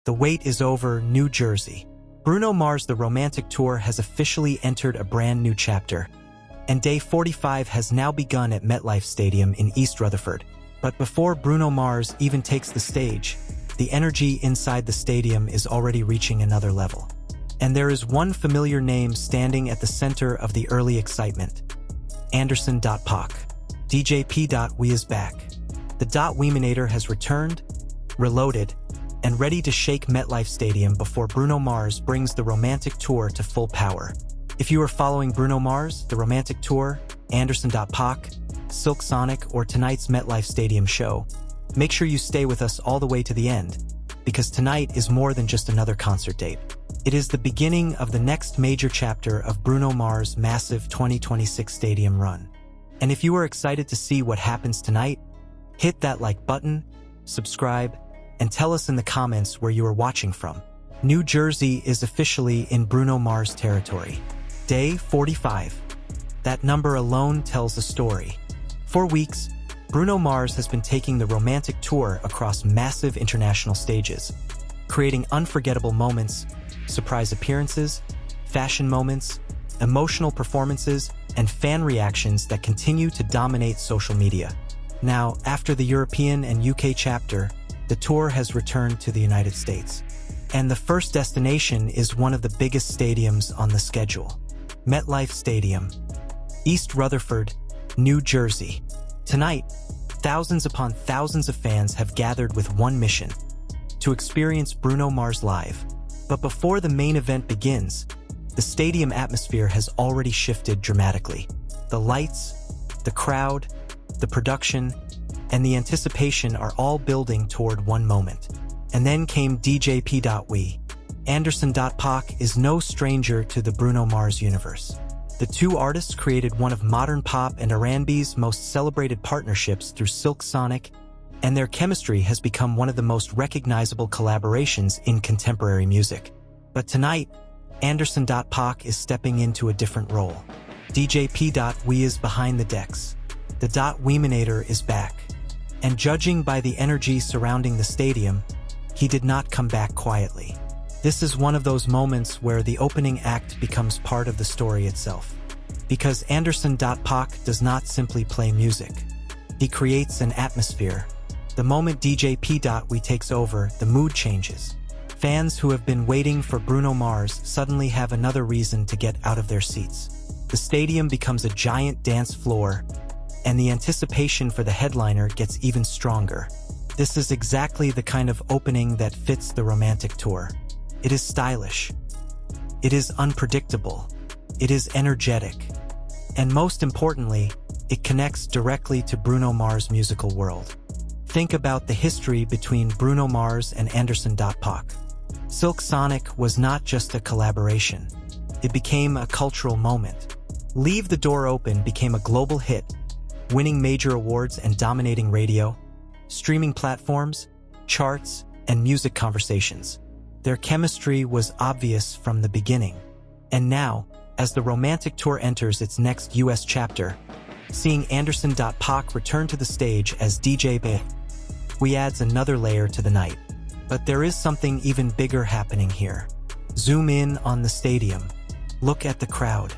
The wait is over, New Jersey. Bruno Mars' The Romantic Tour has officially entered a brand new chapter, and Day 45 has now begun at MetLife Stadium in East Rutherford. But before Bruno Mars even takes the stage, the energy inside the stadium is already reaching another level. And there is one familiar name standing at the center of the early excitement: Anderson Paak. DJ P. is back. The Weeminator has returned, reloaded, and ready to shake MetLife Stadium before Bruno Mars brings the Romantic Tour to full power. If you are following Bruno Mars, the Romantic Tour, Anderson Paak, Silk Sonic, or tonight's MetLife Stadium show, make sure you stay with us all the way to the end, because tonight is more than just another concert date. It is the beginning of the next major chapter of Bruno Mars' massive 2026 stadium run. And if you are excited to see what happens tonight, hit that like button, subscribe, and tell us in the comments where you are watching from. New Jersey is officially in Bruno Mars territory. Day 45. That number alone tells a story. For weeks, Bruno Mars has been taking the Romantic Tour across massive international stages, creating unforgettable moments, surprise appearances, fashion moments, emotional performances, and fan reactions that continue to dominate social media. Now, after the European and UK chapter, the tour has returned to the United States. And the first destination is one of the biggest stadiums on the schedule: MetLife Stadium, East Rutherford, New Jersey. Tonight, thousands upon thousands of fans have gathered with one mission: to experience Bruno Mars live. But before the main event begins, the stadium atmosphere has already shifted dramatically. The lights, the crowd, the production, and the anticipation are all building toward one moment. And then came DJ P. Anderson Paak is no stranger to the Bruno Mars universe. The two artists created one of modern pop and R&B's most celebrated partnerships through Silk Sonic, and their chemistry has become one of the most recognizable collaborations in contemporary music. But tonight, Anderson Paak is stepping into a different role. DJ P. is behind the decks. The Weeminator is back. And judging by the energy surrounding the stadium, he did not come back quietly. This is one of those moments where the opening act becomes part of the story itself. Because Anderson Paak does not simply play music. He creates an atmosphere. The moment DJ P. takes over, the mood changes. Fans who have been waiting for Bruno Mars suddenly have another reason to get out of their seats. The stadium becomes a giant dance floor, and the anticipation for the headliner gets even stronger. This is exactly the kind of opening that fits the Romantic Tour. It is stylish. It is unpredictable. It is energetic. And most importantly, it connects directly to Bruno Mars' musical world. Think about the history between Bruno Mars and Anderson Paak. Silk Sonic was not just a collaboration. It became a cultural moment. Leave the Door Open became a global hit, winning major awards and dominating radio, streaming platforms, charts, and music conversations. Their chemistry was obvious from the beginning. And now, as the Romantic Tour enters its next US chapter, seeing Anderson Paak return to the stage as DJ P. adds another layer to the night. But there is something even bigger happening here. Zoom in on the stadium. Look at the crowd.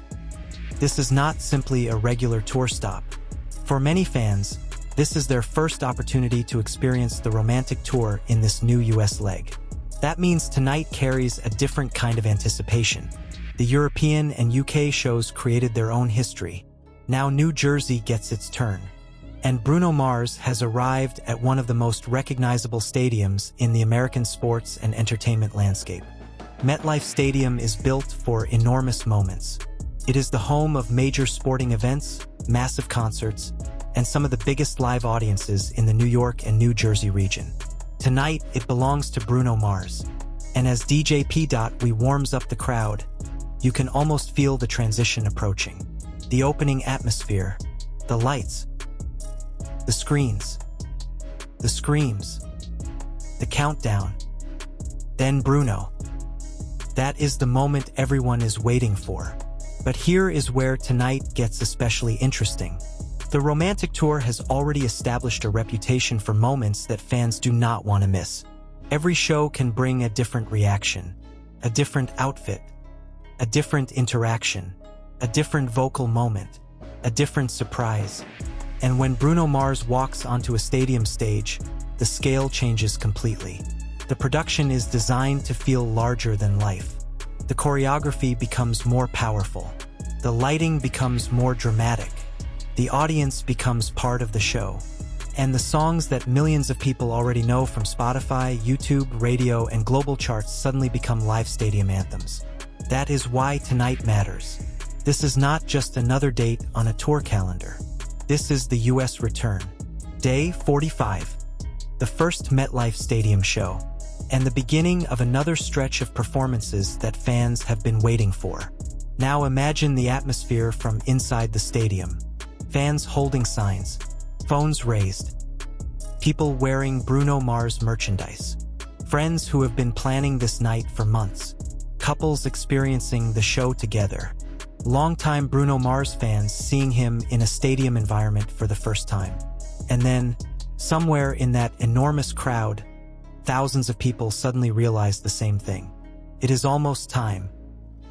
This is not simply a regular tour stop. For many fans, this is their first opportunity to experience the Romantic Tour in this new US leg. That means tonight carries a different kind of anticipation. The European and UK shows created their own history. Now New Jersey gets its turn. And Bruno Mars has arrived at one of the most recognizable stadiums in the American sports and entertainment landscape. MetLife Stadium is built for enormous moments. It is the home of major sporting events, massive concerts, and some of the biggest live audiences in the New York and New Jersey region. Tonight, it belongs to Bruno Mars. And as DJ P. warms up the crowd, you can almost feel the transition approaching. The opening atmosphere, the lights, the screens, the screams, the countdown. Then Bruno. That is the moment everyone is waiting for. But here is where tonight gets especially interesting. The Romantic Tour has already established a reputation for moments that fans do not want to miss. Every show can bring a different reaction, a different outfit, a different interaction, a different vocal moment, a different surprise. And when Bruno Mars walks onto a stadium stage, the scale changes completely. The production is designed to feel larger than life. The choreography becomes more powerful. The lighting becomes more dramatic. The audience becomes part of the show. And the songs that millions of people already know from Spotify, YouTube, radio, and global charts suddenly become live stadium anthems. That is why tonight matters. This is not just another date on a tour calendar. This is the US return. Day 45. The first MetLife Stadium show. And the beginning of another stretch of performances that fans have been waiting for. Now imagine the atmosphere from inside the stadium. Fans holding signs, phones raised, people wearing Bruno Mars merchandise, friends who have been planning this night for months, couples experiencing the show together, longtime Bruno Mars fans seeing him in a stadium environment for the first time. And then, somewhere in that enormous crowd, thousands of people suddenly realize the same thing. It is almost time.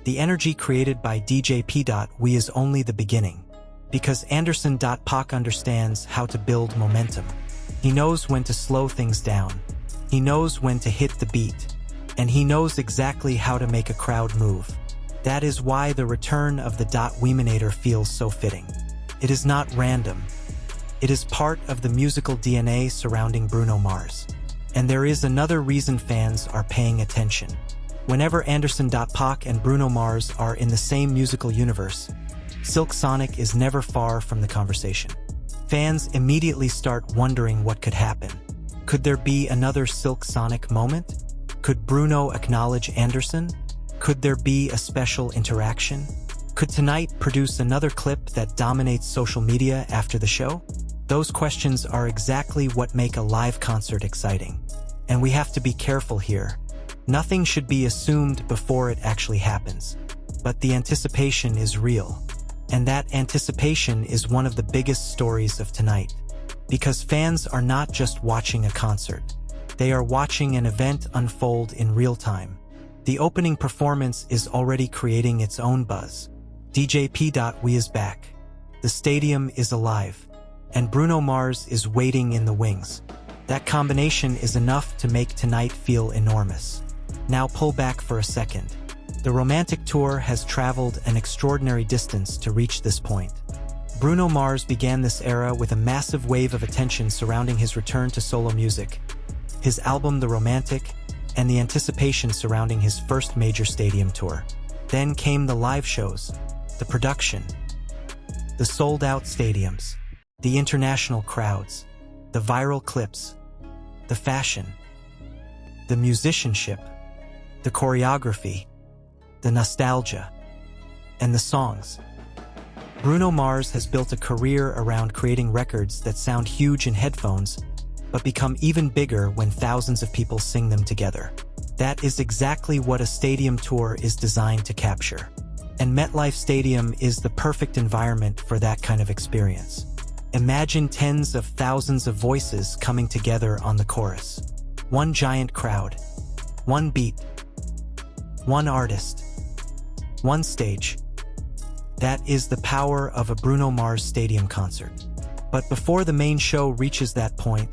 The energy created by DJ Paak is only the beginning. Because Anderson Paak understands how to build momentum. He knows when to slow things down. He knows when to hit the beat. And he knows exactly how to make a crowd move. That is why the return of the Weeminator feels so fitting. It is not random. It is part of the musical DNA surrounding Bruno Mars. And there is another reason fans are paying attention. Whenever Anderson Paak and Bruno Mars are in the same musical universe, Silk Sonic is never far from the conversation. Fans immediately start wondering what could happen. Could there be another Silk Sonic moment? Could Bruno acknowledge Anderson? Could there be a special interaction? Could tonight produce another clip that dominates social media after the show? Those questions are exactly what make a live concert exciting. And we have to be careful here. Nothing should be assumed before it actually happens. But the anticipation is real. And that anticipation is one of the biggest stories of tonight. Because fans are not just watching a concert. They are watching an event unfold in real time. The opening performance is already creating its own buzz. DJ Paak is back. The stadium is alive. And Bruno Mars is waiting in the wings. That combination is enough to make tonight feel enormous. Now pull back for a second. The romantic tour has traveled an extraordinary distance to reach this point. Bruno Mars began this era with a massive wave of attention surrounding his return to solo music, his album The Romantic, and the anticipation surrounding his first major stadium tour. Then came the live shows, the production, the sold-out stadiums, the international crowds, the viral clips, the fashion, the musicianship, the choreography, the nostalgia, and the songs. Bruno Mars has built a career around creating records that sound huge in headphones, but become even bigger when thousands of people sing them together. That is exactly what a stadium tour is designed to capture. And MetLife Stadium is the perfect environment for that kind of experience. Imagine tens of thousands of voices coming together on the chorus. One giant crowd. One beat. One artist. One stage. That is the power of a Bruno Mars stadium concert. But before the main show reaches that point,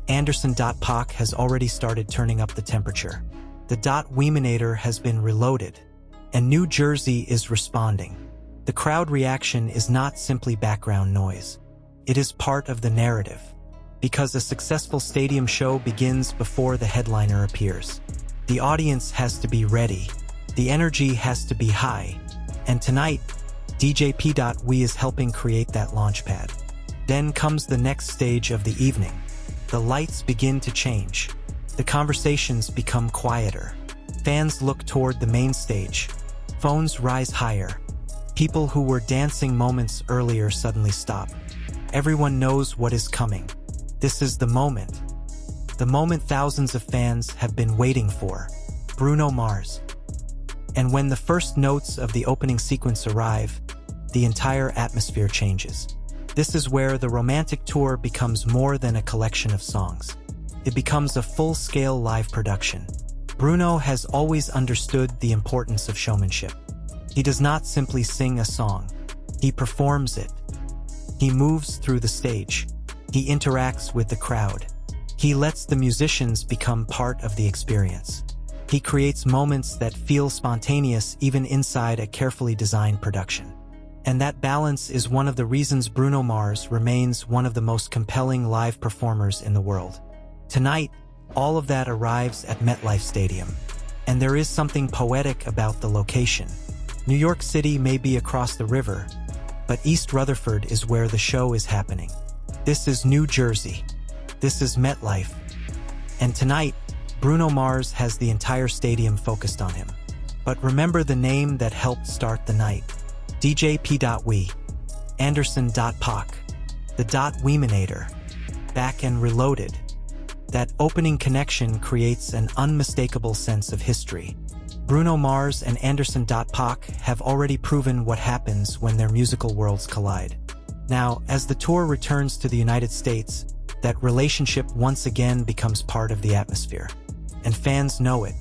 Anderson Paak has already started turning up the temperature. The Weeminator has been reloaded, and New Jersey is responding. The crowd reaction is not simply background noise. It is part of the narrative, because a successful stadium show begins before the headliner appears. The audience has to be ready. The energy has to be high. And tonight, DJ Paak is helping create that launchpad. Then comes the next stage of the evening. The lights begin to change. The conversations become quieter. Fans look toward the main stage. Phones rise higher. People who were dancing moments earlier suddenly stop. Everyone knows what is coming. This is the moment. The moment thousands of fans have been waiting for. Bruno Mars. And when the first notes of the opening sequence arrive, the entire atmosphere changes. This is where the romantic tour becomes more than a collection of songs. it becomes a full-scale live production. Bruno has always understood the importance of showmanship. He does not simply sing a song. He performs it. He moves through the stage. He interacts with the crowd. He lets the musicians become part of the experience. He creates moments that feel spontaneous even inside a carefully designed production. And that balance is one of the reasons Bruno Mars remains one of the most compelling live performers in the world. Tonight, all of that arrives at MetLife Stadium. And there is something poetic about the location. New York City may be across the river, but East Rutherford is where the show is happening. This is New Jersey. This is MetLife. And tonight, Bruno Mars has the entire stadium focused on him. But remember the name that helped start the night. DJ P.We, Anderson Paak, the Weeminator, Back and Reloaded. That opening connection creates an unmistakable sense of history. Bruno Mars and Anderson Paak have already proven what happens when their musical worlds collide. Now, as the tour returns to the United States, that relationship once again becomes part of the atmosphere. And fans know it.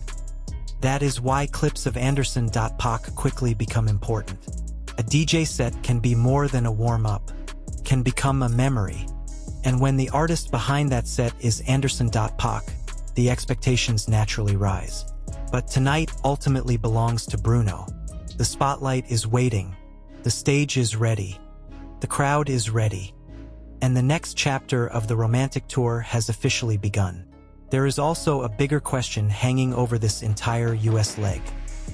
That is why clips of Anderson Paak quickly become important. A DJ set can be more than a warm-up, can become a memory. And when the artist behind that set is Anderson Paak, the expectations naturally rise. But tonight ultimately belongs to Bruno. The spotlight is waiting. The stage is ready. The crowd is ready. And the next chapter of the romantic tour has officially begun. There is also a bigger question hanging over this entire US leg.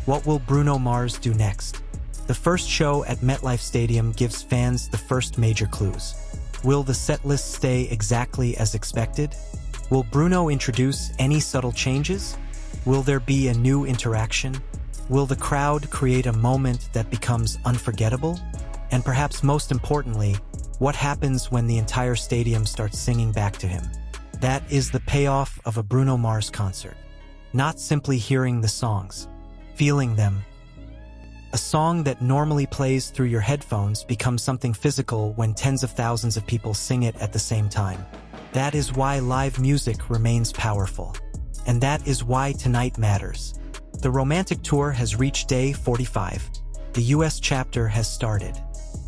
What will Bruno Mars do next? The first show at MetLife Stadium gives fans the first major clues. Will the setlist stay exactly as expected? Will Bruno introduce any subtle changes? Will there be a new interaction? Will the crowd create a moment that becomes unforgettable? And perhaps most importantly, what happens when the entire stadium starts singing back to him? That is the payoff of a Bruno Mars concert. Not simply hearing the songs, feeling them. A song that normally plays through your headphones becomes something physical when tens of thousands of people sing it at the same time. That is why live music remains powerful. And that is why tonight matters. The romantic tour has reached day 45. The US chapter has started.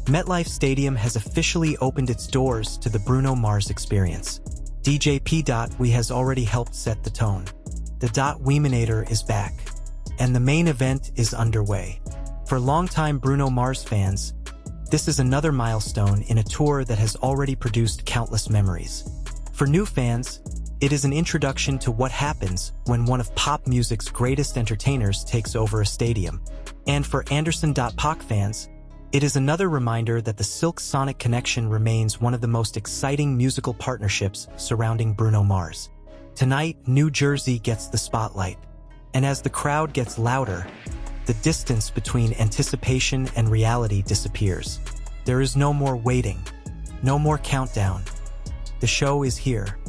MetLife Stadium has officially opened its doors to the Bruno Mars experience. DJ P.We has already helped set the tone. The Weeminator is back. And the main event is underway. For longtime Bruno Mars fans, this is another milestone in a tour that has already produced countless memories. For new fans, it is an introduction to what happens when one of pop music's greatest entertainers takes over a stadium. And for Anderson Paak fans, it is another reminder that the Silk-Sonic connection remains one of the most exciting musical partnerships surrounding Bruno Mars. Tonight, New Jersey gets the spotlight. And as the crowd gets louder, the distance between anticipation and reality disappears. There is no more waiting, no more countdown. The show is here.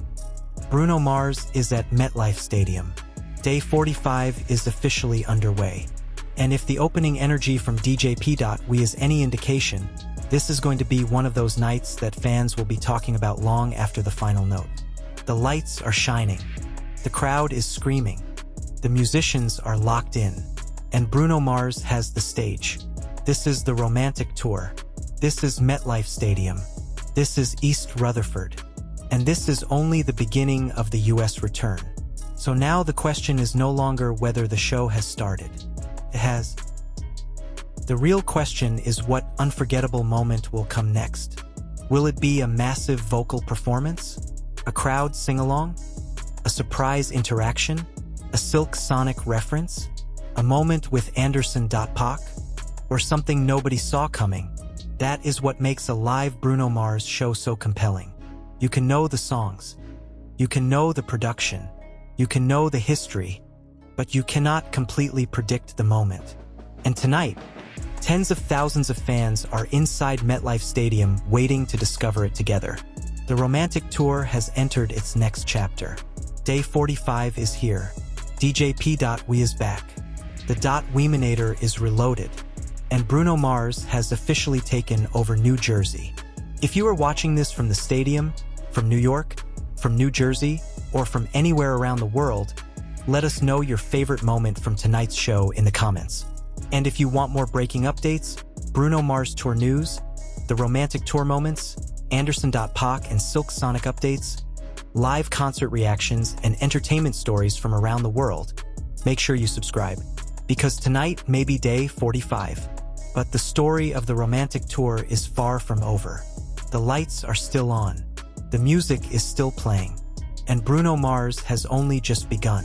Bruno Mars is at MetLife Stadium. Day 45 is officially underway. And if the opening energy from DJ P.We is any indication, this is going to be one of those nights that fans will be talking about long after the final note. The lights are shining. The crowd is screaming. The musicians are locked in. And Bruno Mars has the stage. This is the romantic tour. This is MetLife Stadium. This is East Rutherford. And this is only the beginning of the US return. So now the question is no longer whether the show has started. It has. The real question is what unforgettable moment will come next. Will it be a massive vocal performance? A crowd sing-along? A surprise interaction? A Silk-Sonic reference? A moment with Anderson Paak? Or something nobody saw coming? That is what makes a live Bruno Mars show so compelling. You can know the songs. You can know the production. You can know the history. But you cannot completely predict the moment. And tonight, tens of thousands of fans are inside MetLife Stadium waiting to discover it together. The romantic tour has entered its next chapter. Day 45 is here. DJ P.We is back. The Weeminator is reloaded. And Bruno Mars has officially taken over New Jersey. If you are watching this from the stadium, from New York, from New Jersey, or from anywhere around the world, let us know your favorite moment from tonight's show in the comments. And if you want more breaking updates, Bruno Mars tour news, the romantic tour moments, Anderson Paak and Silk Sonic updates, live concert reactions, and entertainment stories from around the world, make sure you subscribe. Because tonight may be day 45, but the story of the romantic tour is far from over. The lights are still on, the music is still playing, and Bruno Mars has only just begun.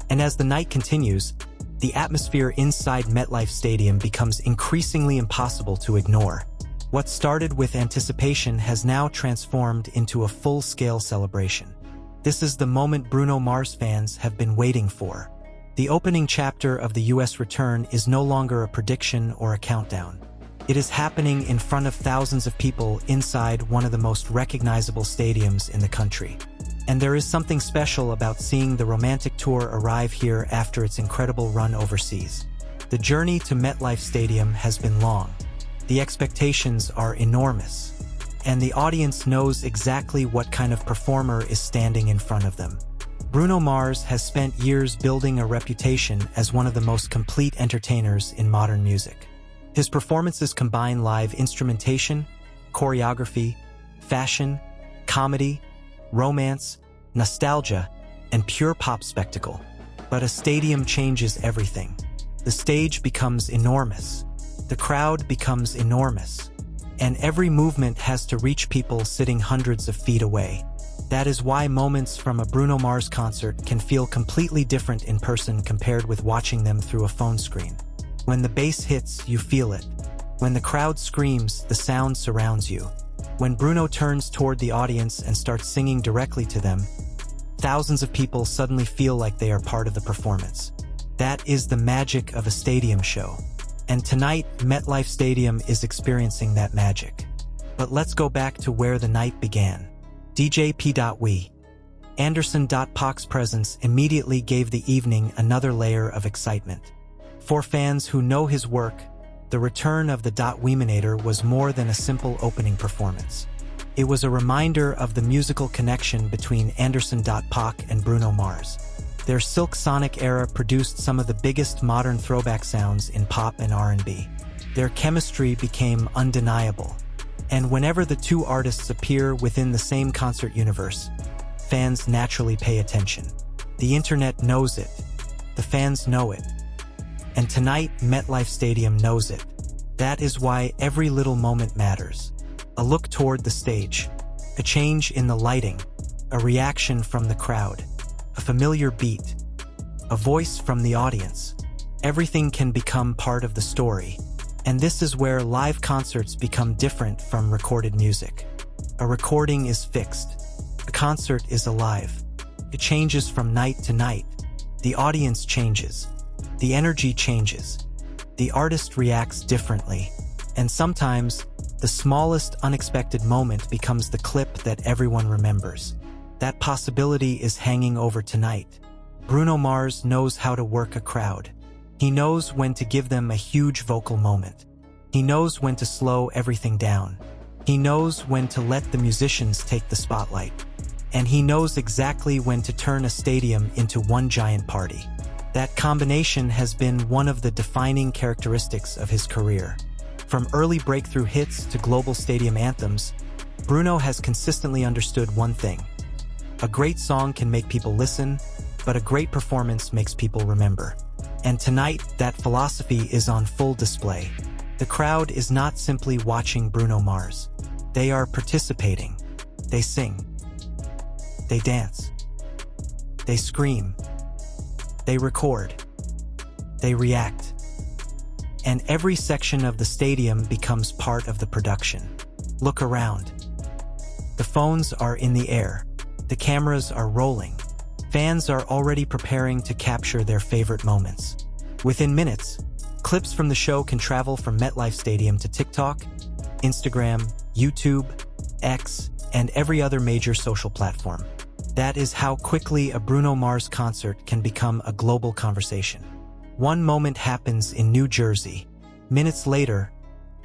And as the night continues, the atmosphere inside MetLife Stadium becomes increasingly impossible to ignore. What started with anticipation has now transformed into a full-scale celebration. This is the moment Bruno Mars fans have been waiting for. The opening chapter of the US return is no longer a prediction or a countdown. It is happening in front of thousands of people inside one of the most recognizable stadiums in the country. And there is something special about seeing the romantic tour arrive here after its incredible run overseas. The journey to MetLife Stadium has been long. The expectations are enormous, and the audience knows exactly what kind of performer is standing in front of them. Bruno Mars has spent years building a reputation as one of the most complete entertainers in modern music. His performances combine live instrumentation, choreography, fashion, comedy, romance, nostalgia, and pure pop spectacle. But a stadium changes everything. The stage becomes enormous. The crowd becomes enormous. And every movement has to reach people sitting hundreds of feet away. That is why moments from a Bruno Mars concert can feel completely different in person compared with watching them through a phone screen. When the bass hits, you feel it. When the crowd screams, the sound surrounds you. When Bruno turns toward the audience and starts singing directly to them, thousands of people suddenly feel like they are part of the performance. That is the magic of a stadium show. And tonight, MetLife Stadium is experiencing that magic. But let's go back to where the night began. DJ P.We. Anderson Paak's presence immediately gave the evening another layer of excitement. For fans who know his work, the return of the Weeminator was more than a simple opening performance. It was a reminder of the musical connection between Anderson Paak and Bruno Mars. Their Silk Sonic era produced some of the biggest modern throwback sounds in pop and R&B. Their chemistry became undeniable. And whenever the two artists appear within the same concert universe, fans naturally pay attention. The internet knows it. The fans know it. And tonight, MetLife Stadium knows it. That is why every little moment matters. A look toward the stage, a change in the lighting, a reaction from the crowd, a familiar beat, a voice from the audience. Everything can become part of the story. And this is where live concerts become different from recorded music. A recording is fixed. A concert is alive. It changes from night to night. The audience changes. The energy changes. The artist reacts differently. And sometimes, the smallest unexpected moment becomes the clip that everyone remembers. That possibility is hanging over tonight. Bruno Mars knows how to work a crowd. He knows when to give them a huge vocal moment. He knows when to slow everything down. He knows when to let the musicians take the spotlight. And he knows exactly when to turn a stadium into one giant party. That combination has been one of the defining characteristics of his career. From early breakthrough hits to global stadium anthems, Bruno has consistently understood one thing. A great song can make people listen, but a great performance makes people remember. And tonight, that philosophy is on full display. The crowd is not simply watching Bruno Mars. They are participating. They sing. They dance. They scream. They record. They react. And every section of the stadium becomes part of the production. Look around. The phones are in the air. The cameras are rolling. Fans are already preparing to capture their favorite moments. Within minutes, clips from the show can travel from MetLife Stadium to TikTok, Instagram, YouTube, X, and every other major social platform. That is how quickly a Bruno Mars concert can become a global conversation. One moment happens in New Jersey. Minutes later,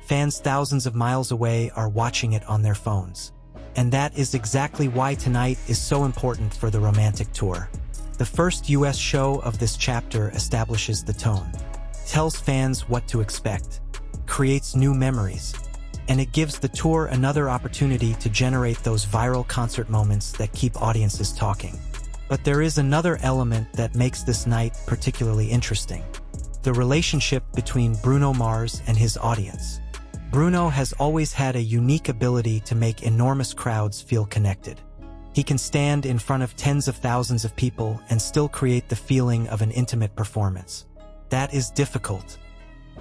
fans thousands of miles away are watching it on their phones. And that is exactly why tonight is so important for the Romantic Tour. The first US show of this chapter establishes the tone, tells fans what to expect, creates new memories, and it gives the tour another opportunity to generate those viral concert moments that keep audiences talking. But there is another element that makes this night particularly interesting: the relationship between Bruno Mars and his audience. Bruno has always had a unique ability to make enormous crowds feel connected. He can stand in front of tens of thousands of people and still create the feeling of an intimate performance. That is difficult.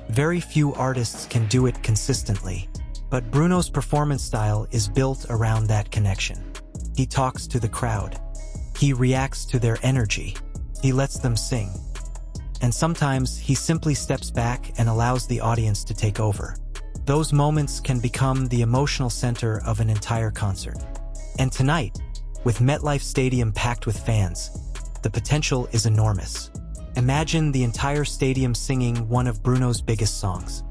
Very few artists can do it consistently, but Bruno's performance style is built around that connection. He talks to the crowd. He reacts to their energy. He lets them sing. And sometimes he simply steps back and allows the audience to take over. Those moments can become the emotional center of an entire concert. And tonight, with MetLife Stadium packed with fans, the potential is enormous. Imagine the entire stadium singing one of Bruno's biggest songs.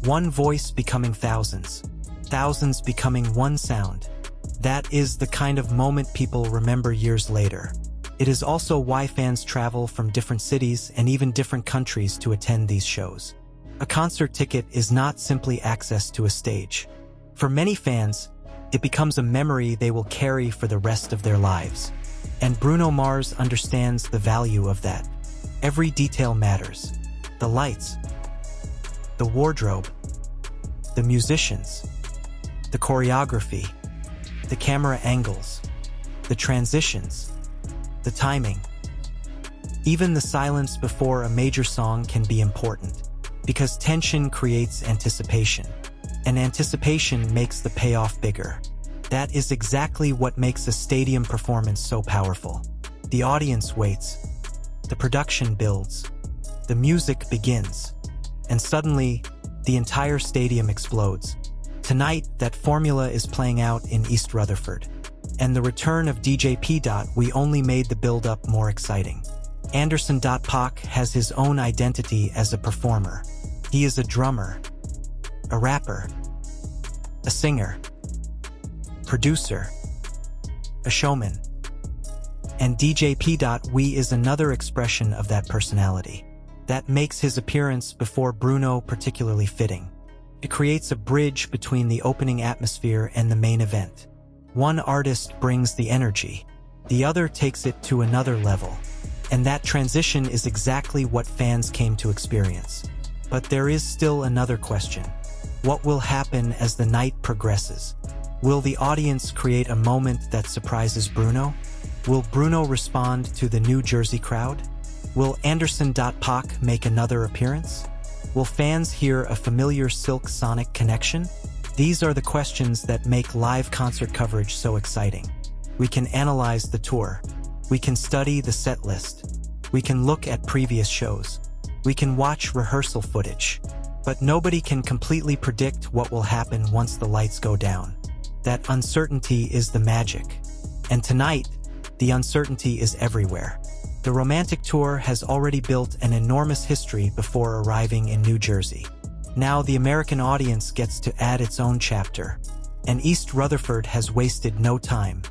One voice becoming thousands, thousands becoming one sound. That is the kind of moment people remember years later. It is also why fans travel from different cities and even different countries to attend these shows. A concert ticket is not simply access to a stage. For many fans, it becomes a memory they will carry for the rest of their lives. And Bruno Mars understands the value of that. Every detail matters. The lights, the wardrobe, the musicians, the choreography, the camera angles, the transitions, the timing. Even the silence before a major song can be important, because tension creates anticipation, and anticipation makes the payoff bigger. That is exactly what makes a stadium performance so powerful. The audience waits, the production builds, the music begins, and suddenly, the entire stadium explodes. Tonight, that formula is playing out in East Rutherford. And the return of DJ Paak we only made the build-up more exciting. Anderson Paak has his own identity as a performer. He is a drummer, a rapper, a singer, producer, a showman. And DJ Paak is another expression of that personality. That makes his appearance before Bruno particularly fitting. It creates a bridge between the opening atmosphere and the main event. One artist brings the energy, the other takes it to another level. And that transition is exactly what fans came to experience. But there is still another question. What will happen as the night progresses? Will the audience create a moment that surprises Bruno? Will Bruno respond to the New Jersey crowd? Will Anderson Paak make another appearance? Will fans hear a familiar Silk Sonic connection? These are the questions that make live concert coverage so exciting. We can analyze the tour. We can study the set list. We can look at previous shows. We can watch rehearsal footage. But nobody can completely predict what will happen once the lights go down. That uncertainty is the magic. And tonight, the uncertainty is everywhere. The Romantic Tour has already built an enormous history before arriving in New Jersey. Now the American audience gets to add its own chapter. And East Rutherford has wasted no time.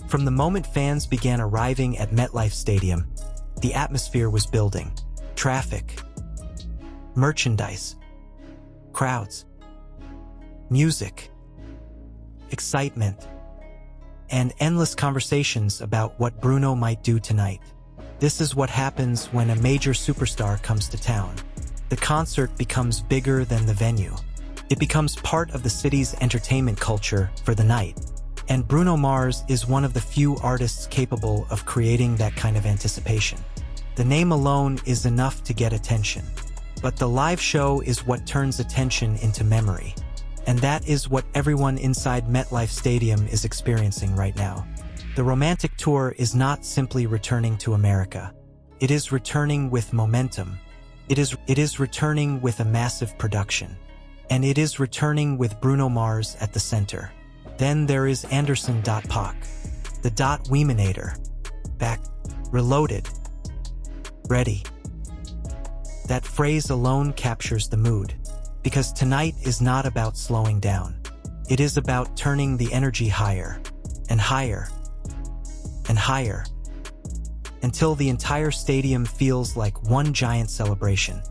From the moment fans began arriving at MetLife Stadium, the atmosphere was building. Traffic, merchandise, crowds, music, excitement, and endless conversations about what Bruno might do tonight. This is what happens when a major superstar comes to town. The concert becomes bigger than the venue. It becomes part of the city's entertainment culture for the night. And Bruno Mars is one of the few artists capable of creating that kind of anticipation. The name alone is enough to get attention. But the live show is what turns attention into memory. And that is what everyone inside MetLife Stadium is experiencing right now. The Romantic Tour is not simply returning to America. It is returning with momentum. It is returning with a massive production. And it is returning with Bruno Mars at the center. Then there is Anderson Paak, the Weeminator, back, reloaded, ready. That phrase alone captures the mood, because tonight is not about slowing down. It is about turning the energy higher. and higher, and higher, until the entire stadium feels like one giant celebration.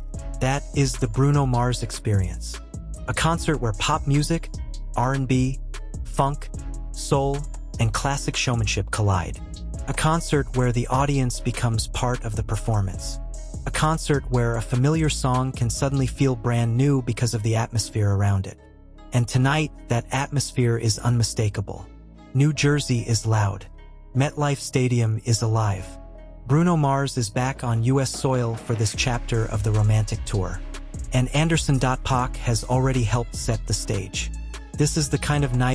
That is the Bruno Mars experience. A concert where pop music, R&B, funk, soul, and classic showmanship collide. A concert where the audience becomes part of the performance. A concert where a familiar song can suddenly feel brand new because of the atmosphere around it. And tonight, that atmosphere is unmistakable. New Jersey is loud. MetLife Stadium is alive. Bruno Mars is back on U.S. soil for this chapter of the romantic tour. And Anderson Paak has already helped set the stage. This is the kind of night